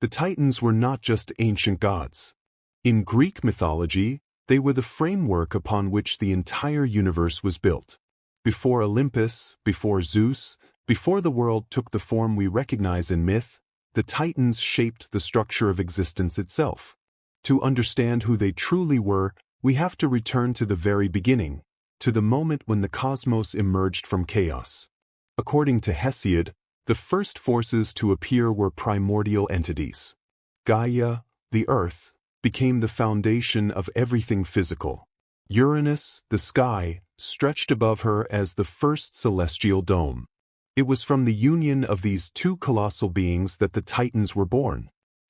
The Titans were not just ancient gods. In Greek mythology, they were the framework upon which the entire universe was built. Before Olympus, before Zeus, before the world took the form we recognize in myth, the Titans shaped the structure of existence itself. To understand who they truly were, we have to return to the very beginning, to the moment when the cosmos emerged from chaos. According to Hesiod, the first forces to appear were primordial entities. Gaia, the earth, became the foundation of everything physical. Uranus, the sky, stretched above her as the first celestial dome. It was from the union of these two colossal beings that the Titans were born.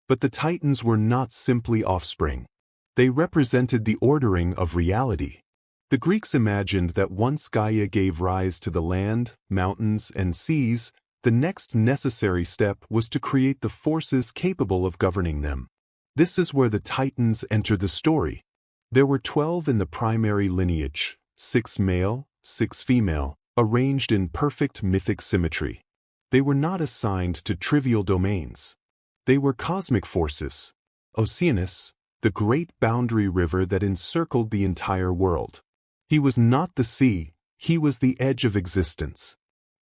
But the Titans were not simply offspring. They represented the ordering of reality. The Greeks imagined that once Gaia gave rise to the land, mountains, and seas, the next necessary step was to create the forces capable of governing them. This is where the Titans enter the story. There were 12 in the primary lineage, 6 male, 6 female, arranged in perfect mythic symmetry. They were not assigned to trivial domains. They were cosmic forces. Oceanus, the great boundary river that encircled the entire world. He was not the sea, he was the edge of existence.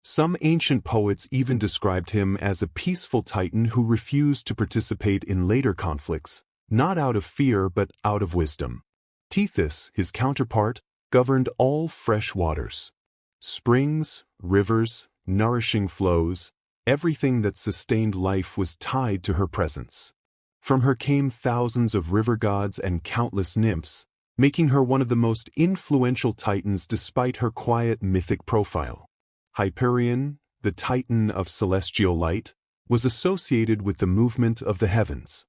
Some ancient poets even described him as a peaceful Titan who refused to participate in later conflicts, not out of fear but out of wisdom. Themis, his counterpart, governed all fresh waters. Springs, rivers, nourishing flows, everything that sustained life was tied to her presence. From her came thousands of river gods and countless nymphs, making her one of the most influential Titans despite her quiet mythic profile. Hyperion, the Titan of celestial light, was associated with the movement of the heavens.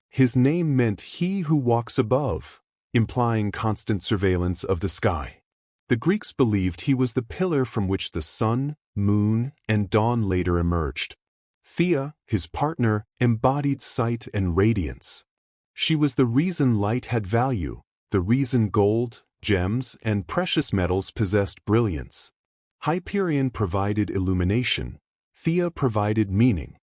His name meant he who walks above, implying constant surveillance of the sky. The Greeks believed he was the pillar from which the sun, moon, and dawn later emerged. Rhea, his partner, embodied sight and radiance. She was the reason light had value, the reason gold, gems, and precious metals possessed brilliance. Hyperion provided illumination. Rhea provided meaning.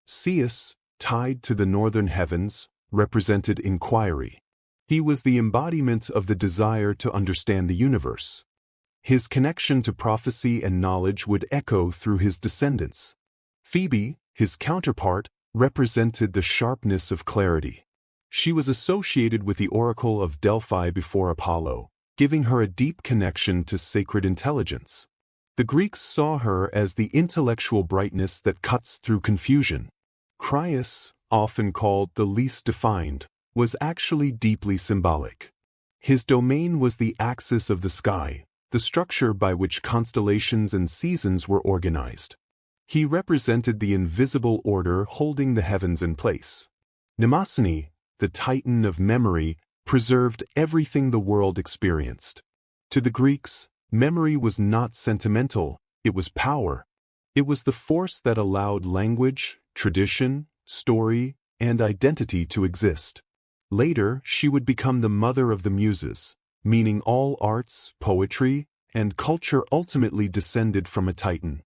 Zeus, tied to the northern heavens, represented inquiry. He was the embodiment of the desire to understand the universe. His connection to prophecy and knowledge would echo through his descendants. Phoebe, his counterpart, represented the sharpness of clarity. She was associated with the oracle of Delphi before Apollo, giving her a deep connection to sacred intelligence. The Greeks saw her as the intellectual brightness that cuts through confusion. Kronos, often called the least defined, was actually deeply symbolic. His domain was the axis of the sky, the structure by which constellations and seasons were organized. He represented the invisible order holding the heavens in place. Mnemosyne, the Titan of memory, preserved everything the world experienced. To the Greeks, memory was not sentimental, it was power. It was the force that allowed language, tradition, story, and identity to exist. Later, she would become the mother of the Muses, meaning all arts, poetry, and culture ultimately descended from a Titan.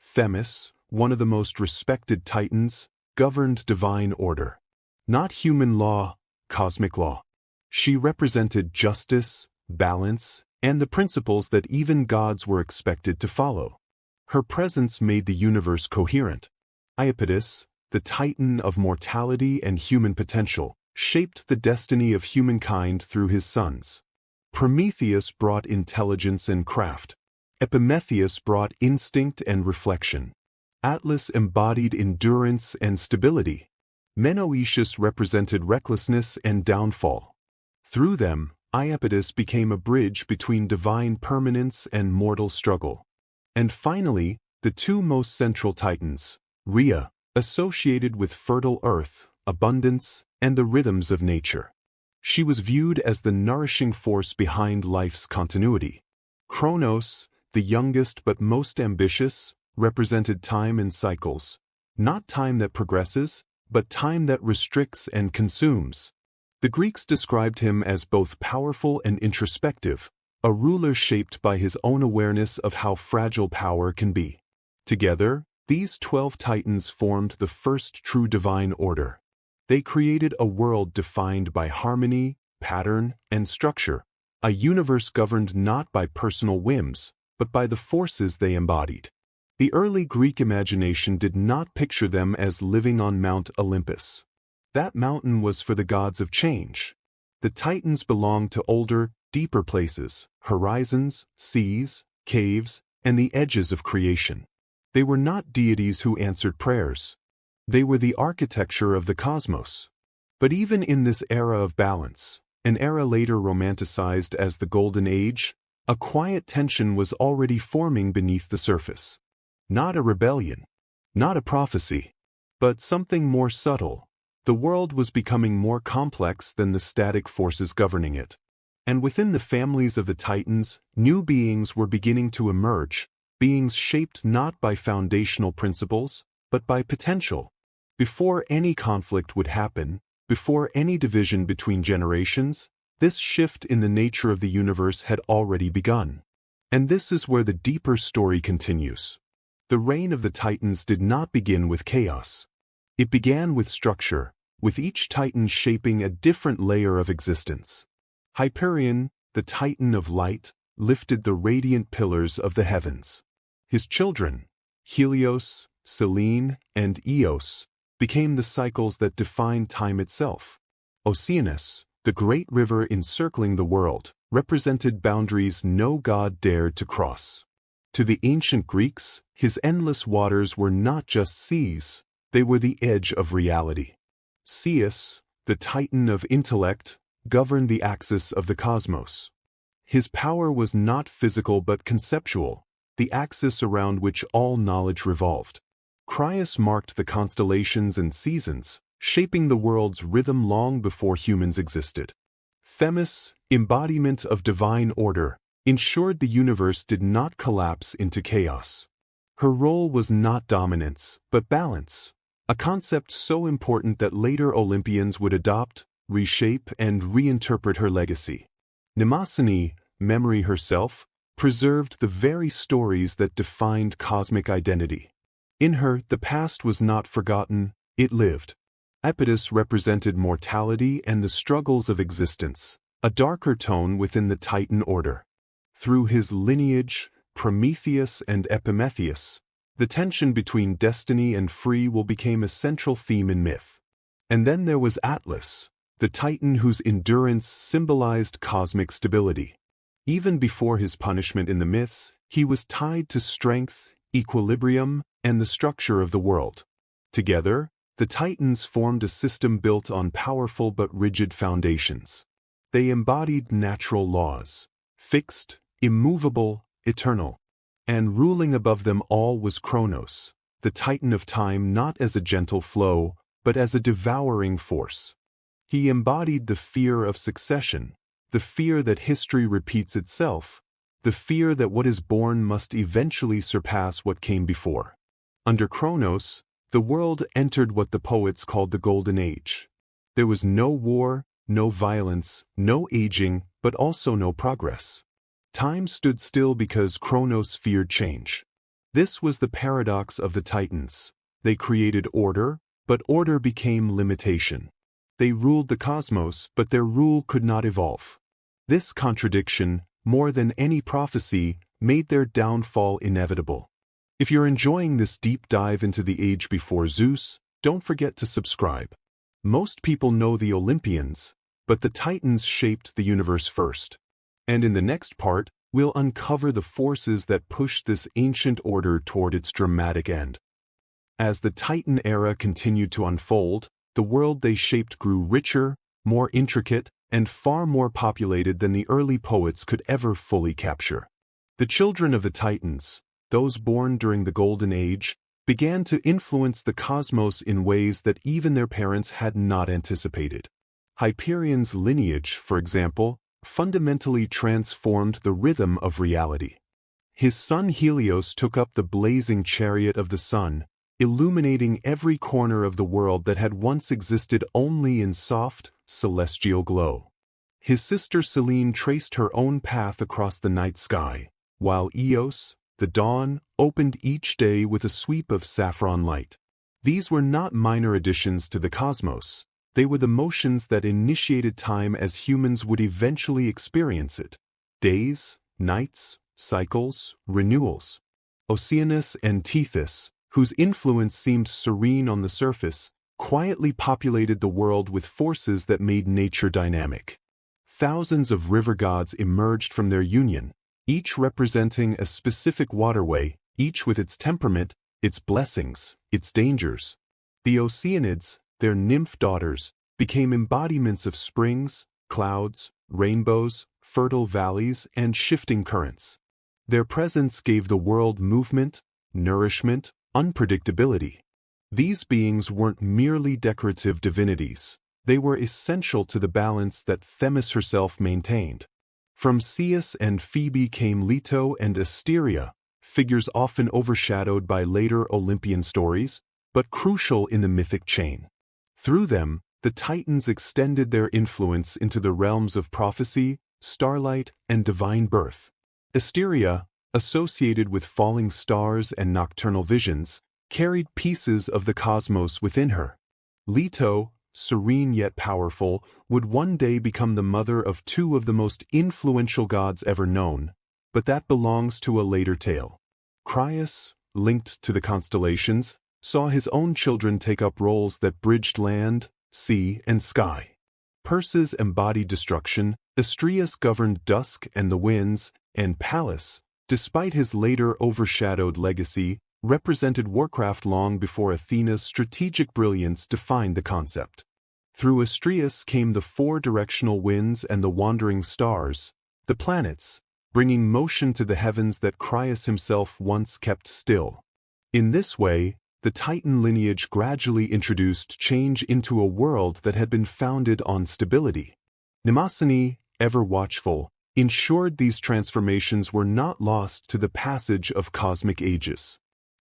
Themis, one of the most respected Titans, governed divine order. Not human law, cosmic law. She represented justice, balance, and the principles that even gods were expected to follow. Her presence made the universe coherent. Iapetus, the Titan of mortality and human potential, shaped the destiny of humankind through his sons. Prometheus brought intelligence and craft. Epimetheus brought instinct and reflection. Atlas embodied endurance and stability. Mnemosyne represented recklessness and downfall. Through them, Iapetus became a bridge between divine permanence and mortal struggle. And finally, the two most central Titans, Rhea, associated with fertile earth, abundance, and the rhythms of nature. She was viewed as the nourishing force behind life's continuity. Kronos, the youngest but most ambitious, represented time and cycles, not time that progresses, but time that restricts and consumes. The Greeks described him as both powerful and introspective, a ruler shaped by his own awareness of how fragile power can be. Together, these 12 Titans formed the first true divine order. They created a world defined by harmony, pattern, and structure, a universe governed not by personal whims, but by the forces they embodied. The early Greek imagination did not picture them as living on Mount Olympus. That mountain was for the gods of change. The Titans belonged to older, deeper places, horizons, seas, caves, and the edges of creation. They were not deities who answered prayers. They were the architecture of the cosmos. But even in this era of balance, an era later romanticized as the Golden Age, a quiet tension was already forming beneath the surface. Not a rebellion, not a prophecy, but something more subtle. The world was becoming more complex than the static forces governing it. And within the families of the Titans, new beings were beginning to emerge, beings shaped not by foundational principles, but by potential. Before any conflict would happen, before any division between generations, this shift in the nature of the universe had already begun. And this is where the deeper story continues. The reign of the Titans did not begin with chaos. It began with structure, with each Titan shaping a different layer of existence. Hyperion, the Titan of light, lifted the radiant pillars of the heavens. His children, Helios, Selene, and Eos, became the cycles that defined time itself. Oceanus, the great river encircling the world, represented boundaries no god dared to cross. To the ancient Greeks, his endless waters were not just seas, they were the edge of reality. Zeus, the Titan of intellect, governed the axis of the cosmos. His power was not physical but conceptual, the axis around which all knowledge revolved. Kronos marked the constellations and seasons, shaping the world's rhythm long before humans existed. Themis, embodiment of divine order, ensured the universe did not collapse into chaos. Her role was not dominance, but balance, a concept so important that later Olympians would adopt, reshape, and reinterpret her legacy. Mnemosyne, memory herself, preserved the very stories that defined cosmic identity. In her, the past was not forgotten, it lived. Iapetus represented mortality and the struggles of existence, a darker tone within the Titan order. Through his lineage, Prometheus and Epimetheus, the tension between destiny and free will became a central theme in myth. And then there was Atlas, the Titan whose endurance symbolized cosmic stability. Even before his punishment in the myths, he was tied to strength, equilibrium, and the structure of the world. Together, the Titans formed a system built on powerful but rigid foundations. They embodied natural laws, fixed, immovable, eternal. And ruling above them all was Kronos, the Titan of time, not as a gentle flow, but as a devouring force. He embodied the fear of succession, the fear that history repeats itself, the fear that what is born must eventually surpass what came before. Under Kronos, the world entered what the poets called the Golden Age. There was no war, no violence, no aging, but also no progress. Time stood still because Kronos feared change. This was the paradox of the Titans. They created order, but order became limitation. They ruled the cosmos, but their rule could not evolve. This contradiction, more than any prophecy, made their downfall inevitable. If you're enjoying this deep dive into the age before Zeus, don't forget to subscribe. Most people know the Olympians, but the Titans shaped the universe first. And in the next part, we'll uncover the forces that pushed this ancient order toward its dramatic end. As the Titan era continued to unfold, the world they shaped grew richer, more intricate, and far more populated than the early poets could ever fully capture. The children of the Titans, those born during the Golden Age, began to influence the cosmos in ways that even their parents had not anticipated. Hyperion's lineage, for example, fundamentally transformed the rhythm of reality. His son Helios took up the blazing chariot of the sun, illuminating every corner of the world that had once existed only in soft, celestial glow. His sister Selene traced her own path across the night sky, while Eos, the dawn, opened each day with a sweep of saffron light. These were not minor additions to the cosmos, They were the motions that initiated time as humans would eventually experience it. Days, nights, cycles, renewals. Oceanus and Themis, whose influence seemed serene on the surface, quietly populated the world with forces that made nature dynamic. Thousands of river gods emerged from their union, each representing a specific waterway, each with its temperament, its blessings, its dangers. The Oceanids, their nymph daughters, became embodiments of springs, clouds, rainbows, fertile valleys, and shifting currents. Their presence gave the world movement, nourishment, unpredictability. These beings weren't merely decorative divinities. They were essential to the balance that Themis herself maintained. From Zeus and Phoebe came Leto and Asteria, figures often overshadowed by later Olympian stories, but crucial in the mythic chain. Through them, the Titans extended their influence into the realms of prophecy, starlight, and divine birth. Asteria, associated with falling stars and nocturnal visions, carried pieces of the cosmos within her. Leto, serene yet powerful, would one day become the mother of two of the most influential gods ever known, but that belongs to a later tale. Kronos, linked to the constellations, saw his own children take up roles that bridged land, sea, and sky. Perses embodied destruction, Astraeus governed dusk and the winds, and Pallas, despite his later overshadowed legacy, represented warcraft long before Athena's strategic brilliance defined the concept. Through Astraeus came the four-directional winds and the wandering stars, the planets, bringing motion to the heavens that Kronos himself once kept still. In this way, the Titan lineage gradually introduced change into a world that had been founded on stability. Mnemosyne, ever watchful, ensured these transformations were not lost to the passage of cosmic ages.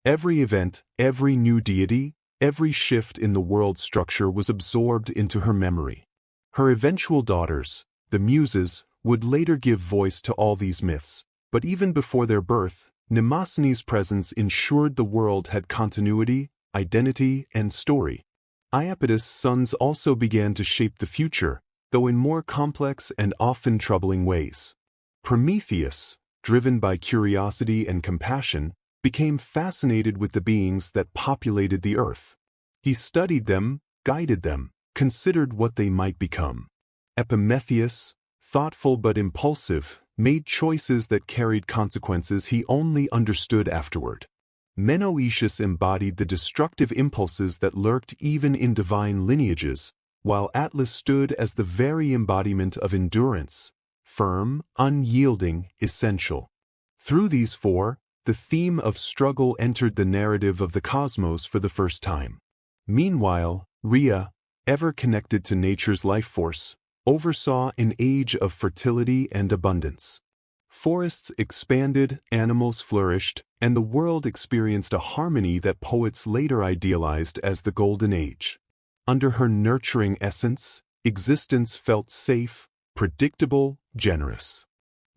Every event, every new deity, every shift in the world structure was absorbed into her memory. Her eventual daughters, the Muses, would later give voice to all these myths, but even before their birth, Mnemosyne's presence ensured the world had continuity, identity, and story. Iapetus' sons also began to shape the future, though in more complex and often troubling ways. Prometheus, driven by curiosity and compassion, became fascinated with the beings that populated the earth. He studied them, guided them, considered what they might become. Epimetheus, thoughtful but impulsive, made choices that carried consequences he only understood afterward. Mnemosyne embodied the destructive impulses that lurked even in divine lineages, while Atlas stood as the very embodiment of endurance, firm, unyielding, essential. Through these four, the theme of struggle entered the narrative of the cosmos for the first time. Meanwhile, Rhea, ever connected to nature's life force, oversaw an age of fertility and abundance. Forests expanded, animals flourished, and the world experienced a harmony that poets later idealized as the Golden Age. Under her nurturing essence, existence felt safe, predictable, generous.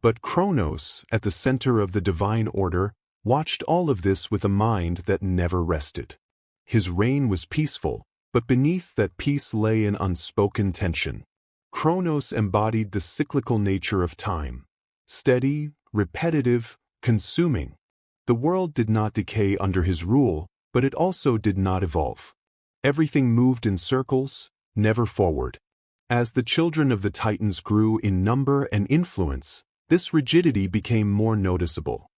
But Kronos, at the center of the divine order, watched all of this with a mind that never rested. His reign was peaceful, but beneath that peace lay an unspoken tension. Kronos embodied the cyclical nature of time. Steady, repetitive, consuming. The world did not decay under his rule, but it also did not evolve. Everything moved in circles, never forward. As the children of the Titans grew in number and influence, this rigidity became more noticeable.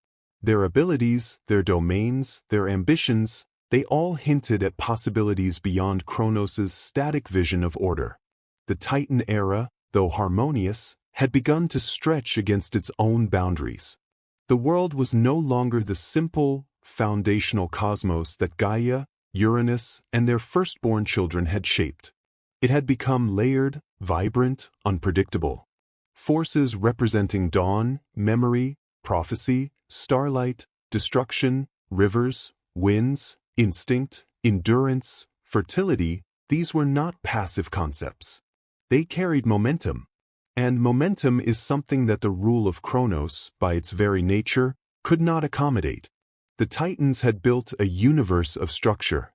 Their abilities, their domains, their ambitions, they all hinted at possibilities beyond Kronos' static vision of order. The Titan era, though harmonious, had begun to stretch against its own boundaries. The world was no longer the simple, foundational cosmos that Gaia, Uranus, and their firstborn children had shaped. It had become layered, vibrant, unpredictable. Forces representing dawn, memory, prophecy, starlight, destruction, rivers, winds, instinct, endurance, fertility, these were not passive concepts. They carried momentum. And momentum is something that the rule of Kronos, by its very nature, could not accommodate. The Titans had built a universe of structure.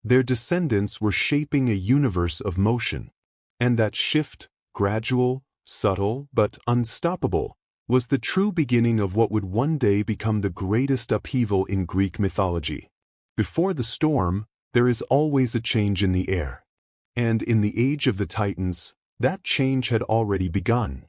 Their descendants were shaping a universe of motion. And that shift, gradual, subtle, but unstoppable, was the true beginning of what would one day become the greatest upheaval in Greek mythology. Before the storm, there is always a change in the air. And in the Age of the Titans, that change had already begun.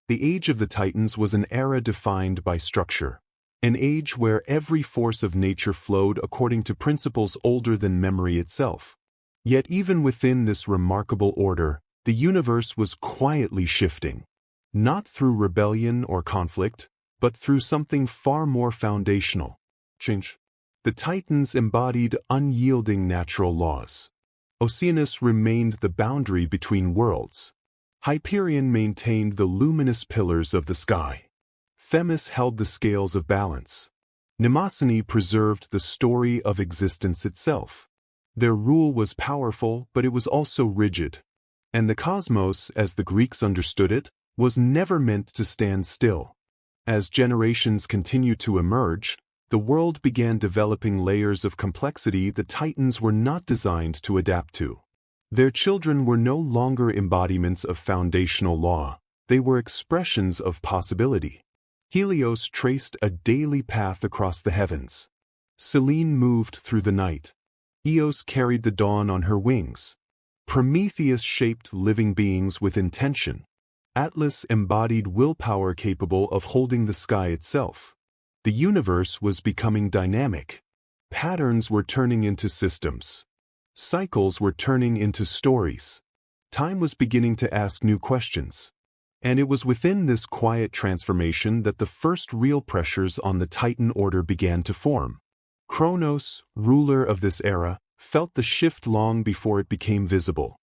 The Age of the Titans was an era defined by structure, an age where every force of nature flowed according to principles older than memory itself. Yet even within this remarkable order, the universe was quietly shifting, not through rebellion or conflict, but through something far more foundational: change. The Titans embodied unyielding natural laws. Oceanus remained the boundary between worlds. Hyperion maintained the luminous pillars of the sky. Themis held the scales of balance. Mnemosyne preserved the story of existence itself. Their rule was powerful, but it was also rigid. And the cosmos, as the Greeks understood it, was never meant to stand still. As generations continued to emerge, the world began developing layers of complexity the Titans were not designed to adapt to. Their children were no longer embodiments of foundational law, they were expressions of possibility. Helios traced a daily path across the heavens. Selene moved through the night. Eos carried the dawn on her wings. Prometheus shaped living beings with intention. Atlas embodied willpower capable of holding the sky itself. The universe was becoming dynamic. Patterns were turning into systems. Cycles were turning into stories. Time was beginning to ask new questions. And it was within this quiet transformation that the first real pressures on the Titan order began to form. Kronos, ruler of this era, felt the shift long before it became visible.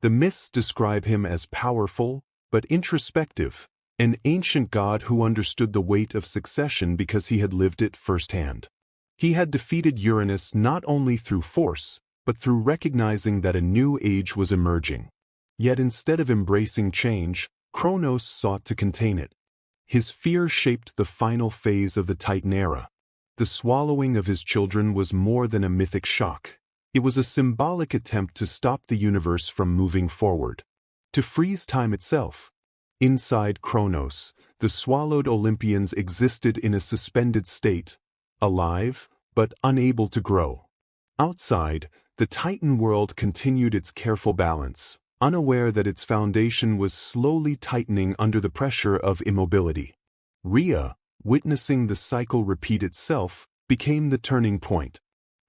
The myths describe him as powerful, but introspective, an ancient god who understood the weight of succession because he had lived it firsthand. He had defeated Uranus not only through force, but through recognizing that a new age was emerging. Yet instead of embracing change, Kronos sought to contain it. His fear shaped the final phase of the Titan era. The swallowing of his children was more than a mythic shock. It was a symbolic attempt to stop the universe from moving forward, to freeze time itself. Inside Kronos, the swallowed Olympians existed in a suspended state, alive, but unable to grow. Outside, the Titan world continued its careful balance, unaware that its foundation was slowly tightening under the pressure of immobility. Rhea, witnessing the cycle repeat itself, became the turning point.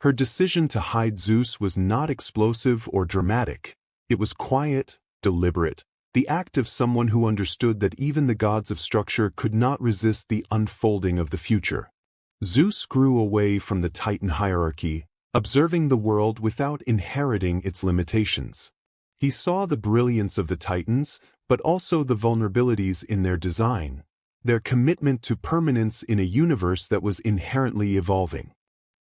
Her decision to hide Zeus was not explosive or dramatic. It was quiet, deliberate, the act of someone who understood that even the gods of structure could not resist the unfolding of the future. Zeus grew away from the Titan hierarchy, observing the world without inheriting its limitations. He saw the brilliance of the Titans, but also the vulnerabilities in their design, their commitment to permanence in a universe that was inherently evolving.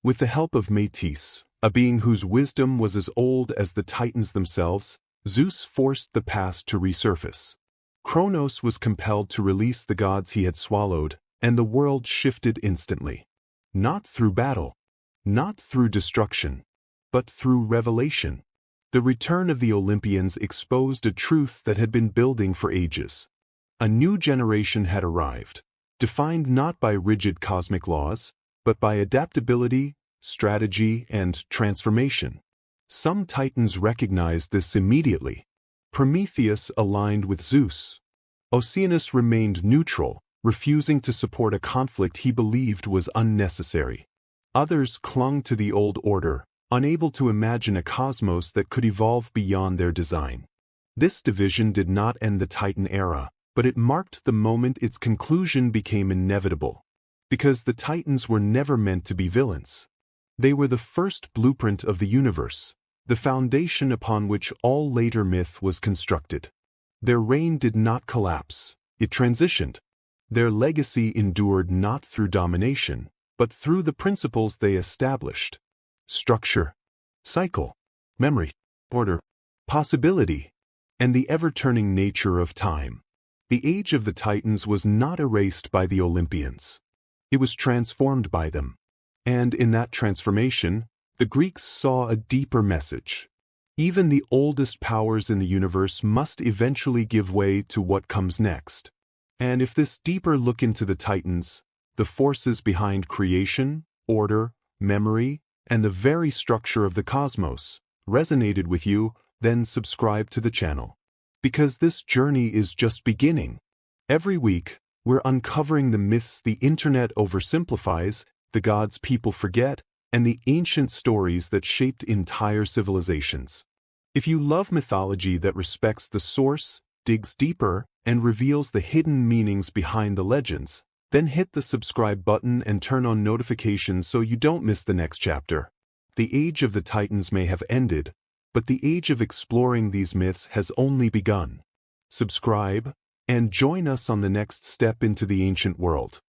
With the help of Metis, a being whose wisdom was as old as the Titans themselves, Zeus forced the past to resurface. Kronos was compelled to release the gods he had swallowed, and the world shifted instantly. Not through battle, not through destruction, but through revelation. The return of the Olympians exposed a truth that had been building for ages. A new generation had arrived, defined not by rigid cosmic laws, but by adaptability, strategy, and transformation. Some Titans recognized this immediately. Prometheus aligned with Zeus. Oceanus remained neutral, refusing to support a conflict he believed was unnecessary. Others clung to the old order, unable to imagine a cosmos that could evolve beyond their design. This division did not end the Titan era, but it marked the moment its conclusion became inevitable. Because the Titans were never meant to be villains. They were the first blueprint of the universe, the foundation upon which all later myth was constructed. Their reign did not collapse, it transitioned. Their legacy endured not through domination, but through the principles they established: structure, cycle, memory, order, possibility, and the ever-turning nature of time. The age of the Titans was not erased by the Olympians. It was transformed by them. And in that transformation, The Greeks saw a deeper message. Even the oldest powers in the universe must eventually give way to what comes next. And if this deeper look into the Titans, the forces behind creation, order, memory, and the very structure of the cosmos, resonated with you, then subscribe to the channel. Because this journey is just beginning. Every week, we're uncovering the myths the internet oversimplifies, the gods people forget, and the ancient stories that shaped entire civilizations. If you love mythology that respects the source, digs deeper, and reveals the hidden meanings behind the legends, then hit the subscribe button and turn on notifications so you don't miss the next chapter. The age of the Titans may have ended, but the age of exploring these myths has only begun. Subscribe, and join us on the next step into the ancient world.